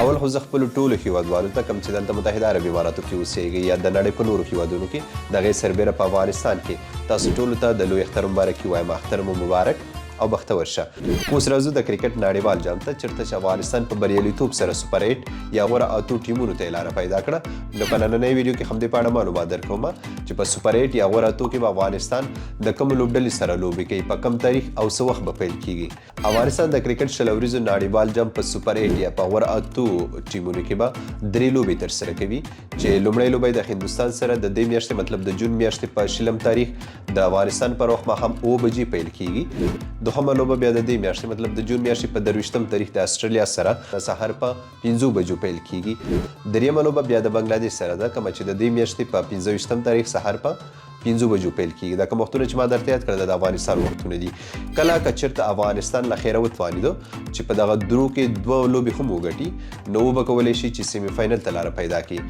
اول خو زه خپلو ټولو هیوادوالو ته کوم چې دلته متحده عربي اماراتو کې اوسیږي یا د نړۍ په نورو هیوادونو کې د هغې سربیره په افغانستان کې تاسو ټولو ته د لوی اختر مبارکي وایم. اختر مو مبارک او بختور شه. اوس راځو د کرکټ نړیوال جام ته چېرته چې افغانستان په بریالیتوب سره سوپر 8 یا غوره اتو ټیمونو ته لاره پیدا کړه. نو په نننۍ ویډیو کې همدې په اړه معلومات درکوم چې په سوپر 8 یا غوره اتو کې به افغانستان د کومو لوبډلې سره لوبې کوي، په کوم تاریخ او څه وخت به پیل کیږي. افغانستان د کرکټ شل ورځو نړیوال جام په سوپر 8 یا په غوره اتو ټیمونو کې به 3 لوبې ترسره کوي چې لومړۍ لوبه د هندوستان سره د دې میاشتې مطلب د جون میاشتې په 20 تاریخ د افغانستان پر وخت ماښام 9 بجې پیل کیږي. دوهمه لوبه بیا د دې میاشتې مطلب د جون میاشتې په 23 تاریخ د استرالیا سره د سهار په 5 بجو پیل کیږي. دریمه لوبه بیا د بنگلادیش سره ده کومه چې د دې میاشتې په 25 تاریخ سهار په 5 بجو پیل کیږي. دا کوم وختونه چې ما درته یاد کړل د افغانستان وختونه دي. کله که چېرته افغانستان له خیره وتوانېدو چې په دغه درو کې 2 لوبې هم وګټي نو وبه کولی شي چې سیمي فاینل ته لاره پیدا کړي.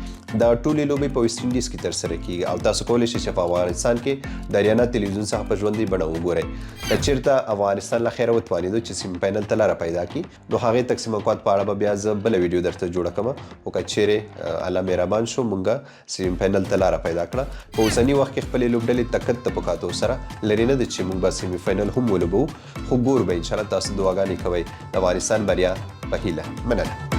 دا ټولې لوبې په ویسټ انډیز کې ترسره کیږي او تاسو کولی شئ چې په افغانستان کې د اریانا تلویزیون څخه په ژوندۍ بڼه وګورئ. که چېرته افغانستان له خیره وتوانېدو چې سیمي فاینل ته لاره پیدا کړي نو هغې تقسیم اوقات په اړه به بیا زه بله ویډیو درته جوړه کړم. خو که چیرې الله مهربان شو مونږه سیمي فاینل ته لاره پیدا کړه. په اوسني وخت کې خپلې لوبډلې تکت ته په کاتو سره لري نه ده چې موږ به سیمي فاینل هم ولوبو، خو ګور به انشاءالله تاسو دعاګانې کوئ د افغانستان بریا په هیله. مننه.